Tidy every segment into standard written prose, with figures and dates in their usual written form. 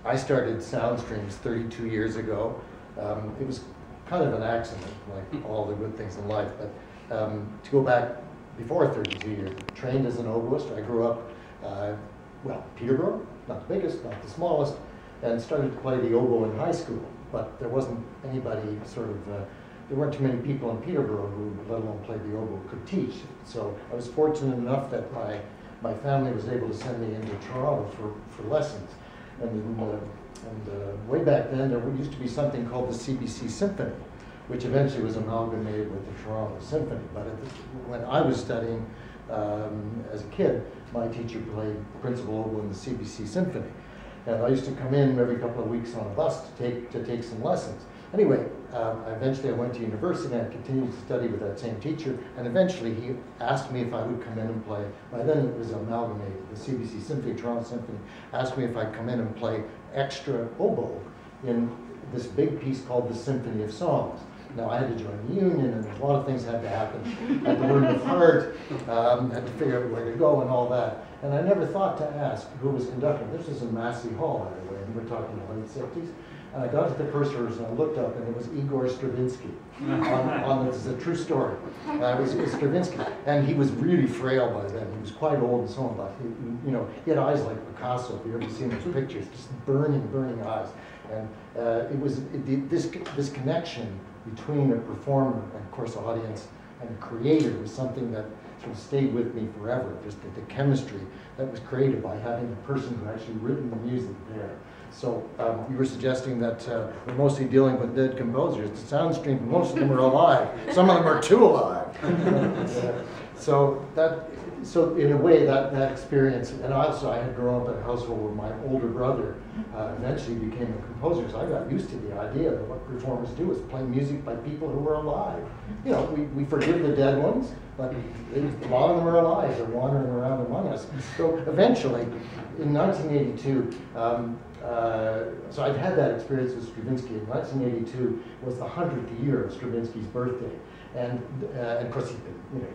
I started Soundstreams 32 years ago. It was kind of an accident, like all the good things in life, but to go back before 32 years, trained as an oboist. I grew up, well, Peterborough, not the biggest, not the smallest, and started to play the oboe in high school, but there wasn't anybody sort of, there weren't too many people in Peterborough who, let alone play the oboe, could teach. So I was fortunate enough that my family was able to send me into Toronto for lessons. And way back then, there used to be something called the CBC Symphony, which eventually was amalgamated with the Toronto Symphony. But when I was studying as a kid, my teacher played principal oboe in the CBC Symphony. And I used to come in every couple of weeks on a bus to take some lessons. Anyway, eventually I went to university and I continued to study with that same teacher, and eventually he asked me if I would come in and play. By then it was amalgamated, the CBC Symphony, Toronto Symphony, asked me if I'd come in and play extra oboe in this big piece called the Symphony of Songs. Now I had to join the union, and a lot of things had to happen. I had to learn the part, had to figure out where to go and all that. And I never thought to ask who was conducting. This was in Massey Hall, by the way, and we're talking the late 60s. And I got to the first rehearsal and I looked up, and it was Igor Stravinsky. This is a true story. It was Stravinsky, and he was really frail by then. He was quite old and so on, but he had eyes like Picasso. If you've ever seen his pictures, just burning, burning eyes. And this connection between a performer and, of course, audience and a creator was something that sort of stayed with me forever. Just the chemistry that was created by having a person who actually written the music there. So you were suggesting that we're mostly dealing with dead composers. The Soundstream, most of them are alive. Some of them are too alive. So in a way, that experience, and also I had grown up in a household where my older brother eventually became a composer, so I got used to the idea that what performers do is play music by people who are alive. You know, we forgive the dead ones, but a lot of them are alive. They're wandering around among us. So eventually, in 1982, so I'd had that experience with Stravinsky. In 1982 was the 100th year of Stravinsky's birthday. And of course, he'd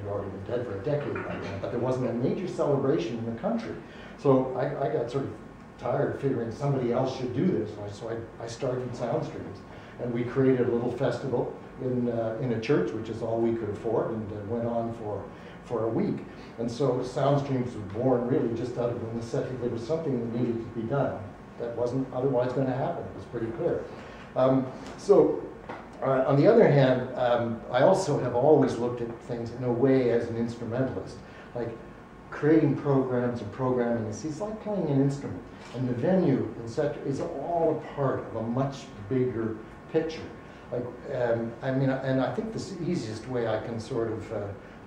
already been dead for a decade by then, but there wasn't a major celebration in the country. So I got sort of tired of figuring somebody else should do this. So I started Soundstreams, and we created a little festival in a church, which is all we could afford, and went on for a week. And so Soundstreams was born really just out of the necessity. There was something that needed to be done that wasn't otherwise going to happen. It was pretty clear. On the other hand, I also have always looked at things in a way as an instrumentalist, like creating programs and programming. It's like playing an instrument, and the venue, etc., is all a part of a much bigger picture. Like, and I think the easiest way I can sort of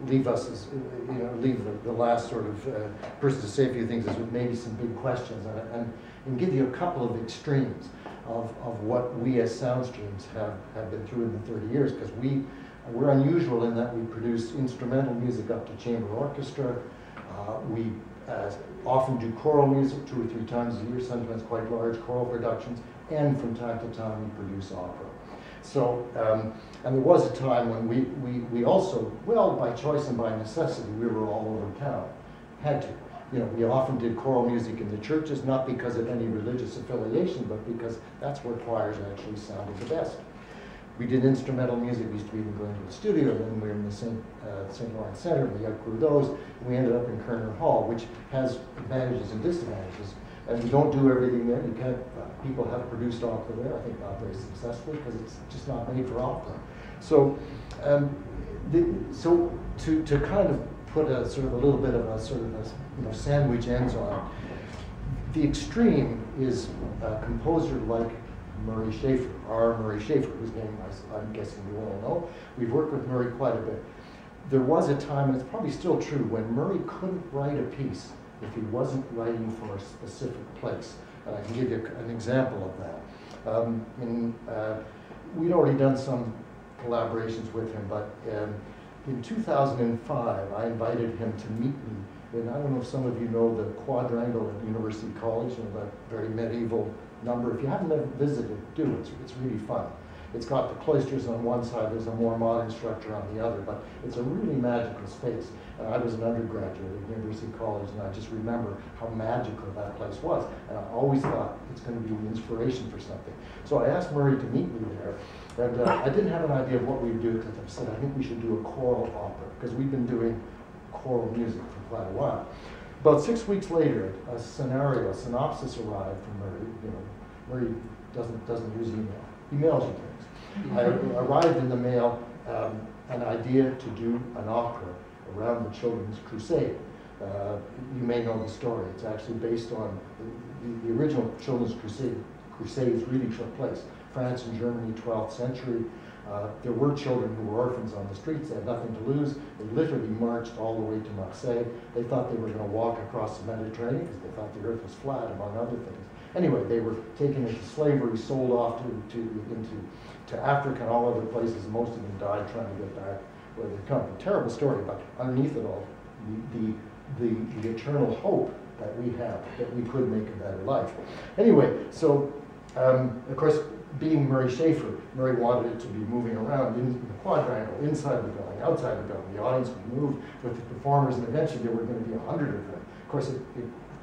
leave us as, leave the last sort of person to say a few things is with maybe some big questions and give you a couple of extremes of what we as Soundstreams have been through in the 30 years, because we're unusual in that we produce instrumental music up to chamber orchestra. We often do choral music 2 or 3 times a year, sometimes quite large choral productions, and from time to time we produce opera. So, and there was a time when we also, well, by choice and by necessity, we were all over town, had to. We often did choral music in the churches, not because of any religious affiliation, but because that's where choirs actually sounded the best. We did instrumental music. We used to even go into the studio, and then we were in the St. Lawrence Center, and we outgrew those, and we ended up in Cherney Hall, which has advantages and disadvantages. And we don't do everything there. You can't, people have produced opera there, I think not very successfully, because it's just not made for opera. So, to kind of put a sort of a little bit of a sort of a sandwich ends on it, the extreme is a composer like Murray Schafer, R. Murray Schafer, whose name I'm guessing you all know. We've worked with Murray quite a bit. There was a time, and it's probably still true, when Murray couldn't write a piece if he wasn't writing for a specific place. And I can give you an example of that. We'd already done some collaborations with him, but in 2005, I invited him to meet me. And I don't know if some of you know the quadrangle at University College, that very medieval number. If you haven't ever visited, do. It's really fun. It's got the cloisters on one side, there's a more modern structure on the other, but it's a really magical space. And I was an undergraduate at University College, and I just remember how magical that place was. And I always thought it's going to be an inspiration for something. So I asked Murray to meet me there, and I didn't have an idea of what we'd do, because I said, I think we should do a choral opera, because we've been doing choral music for quite a while. About 6 weeks later, a synopsis arrived from Murray. You know, Murray doesn't use email. He mails you things. I arrived in the mail an idea to do an opera around the Children's Crusade. You may know the story. It's actually based on the original Children's Crusades really took place. France and Germany, 12th century. There were children who were orphans on the streets. They had nothing to lose. They literally marched all the way to Marseille. They thought they were going to walk across the Mediterranean because they thought the earth was flat, among other things. Anyway, they were taken into slavery, sold off to Africa and all other places. Most of them died trying to get back where they come from. Terrible story, but underneath it all, the eternal hope that we have, that we could make a better life. Anyway, so of course, being Murray Schafer, Murray wanted it to be moving around in the quadrangle, inside the building, outside the building. The audience would move with the performers, and eventually there were going to be 100 of them. Of course, it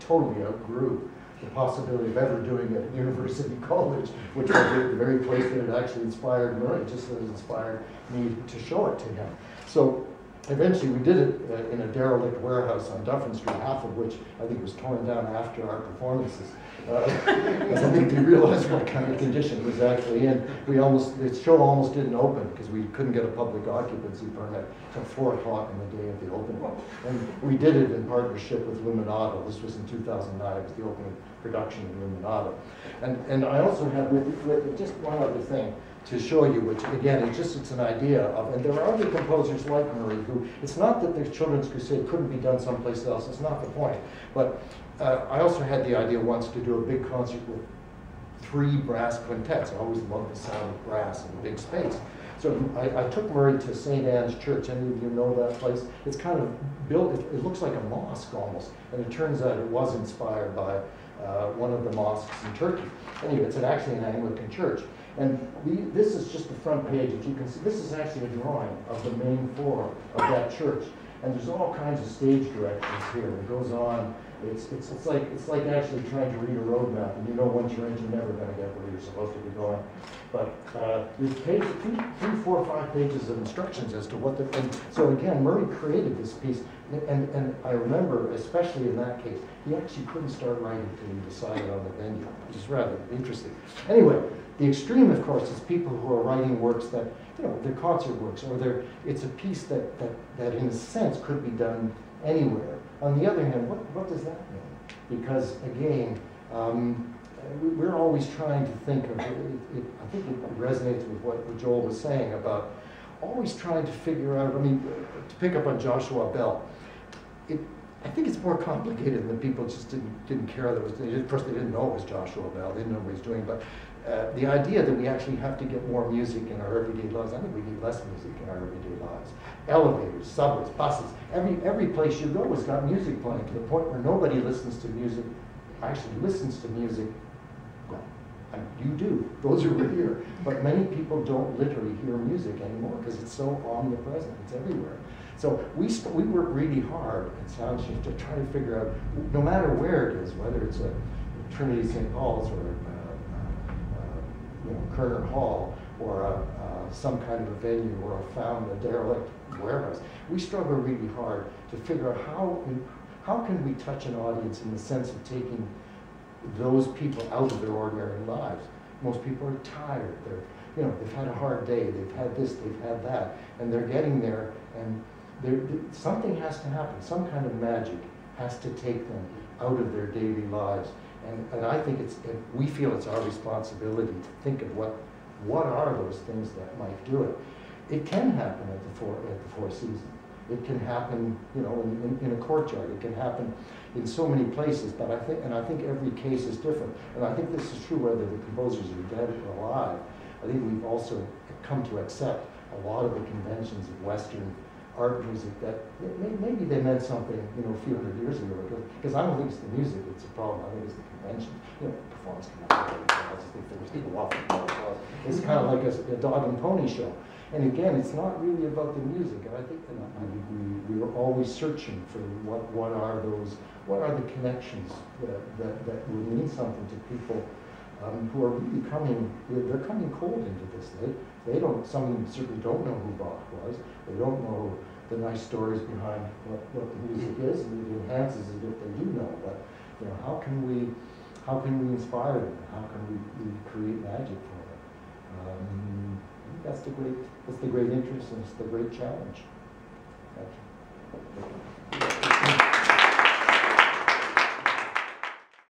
totally outgrew the possibility of ever doing it at University College, which was the very place that had actually inspired Murray, just as it inspired me to show it to him. So eventually we did it in a derelict warehouse on Dufferin Street, half of which I think was torn down after our performances. Because I think we realized what kind of condition it was actually in. The show almost didn't open because we couldn't get a public occupancy permit until 4 o'clock on the day of the opening. And we did it in partnership with Luminato. This was in 2009. It was the opening production of Luminato. And I also have with just one other thing to show you, which again, it's an idea of, and there are other composers like Murray who, it's not that the Children's Crusade couldn't be done someplace else, it's not the point. But I also had the idea once to do a big concert with 3 brass quintets. I always loved the sound of brass in a big space. So I took Murray to St. Anne's Church. Any of you know that place? It's kind of built, it looks like a mosque almost, and it turns out it was inspired by one of the mosques in Turkey. Anyway, it's actually an Anglican church. And this is just the front page. As you can see, this is actually a drawing of the main floor of that church. And there's all kinds of stage directions here. It goes on. It's like actually trying to read a road map, and you know once you're in, you're never going to get where you're supposed to be going. But there's pages, 3, 4, 5 pages of instructions as to what the. And so again, Murray created this piece, and I remember, especially in that case, he actually couldn't start writing until he decided on the venue, which is rather interesting. Anyway, the extreme, of course, is people who are writing works that, you know, they're concert works, or it's a piece that in a sense could be done anywhere. On the other hand, what does that mean? Because again, we're always trying to think of, I think it resonates with what Joel was saying about always trying to figure out, I mean, to pick up on Joshua Bell, I think it's more complicated than people just didn't care that it was, first they didn't know it was Joshua Bell, they didn't know what he was doing, but the idea that we actually have to get more music in our everyday lives, I think we need less music in our everyday lives. Elevators, subways, buses, every place you go has got music playing to the point where nobody listens to music, actually listens to music. Well, you do, those who are here, but many people don't literally hear music anymore because it's so omnipresent, it's everywhere. So we work really hard at Soundstreams to try to figure out, no matter where it is, whether it's a Trinity St. Paul's or Cherney Hall, or some kind of a venue, or a derelict warehouse. We struggle really hard to figure out how can we touch an audience in the sense of taking those people out of their ordinary lives. Most people are tired. They've had a hard day. They've had this. They've had that, and they're getting there. And something has to happen. Some kind of magic has to take them out of their daily lives. And I think we feel it's our responsibility to think of what are those things that might do it. It can happen at the Four Seasons. It can happen, in a courtyard. It can happen in so many places. But I think every case is different. And I think this is true whether the composers are dead or alive. I think we've also come to accept a lot of the conventions of Western art music that maybe they meant something, a few hundred years ago. because I don't think it's the music that's a problem. I think it's the convention. You know, performance can happen. They finish to go off. It's kind of like a dog and pony show. And again, it's not really about the music. And I think that we are always searching for what are the connections that will mean something to people who are really they're coming cold into this. They don't, some of them certainly don't know who Bach was. They don't know the nice stories behind what the music is, and it enhances it if they do know. But you know, how can we inspire them? How can we create magic for them? I think that's the great interest, and it's the great challenge. Thank you.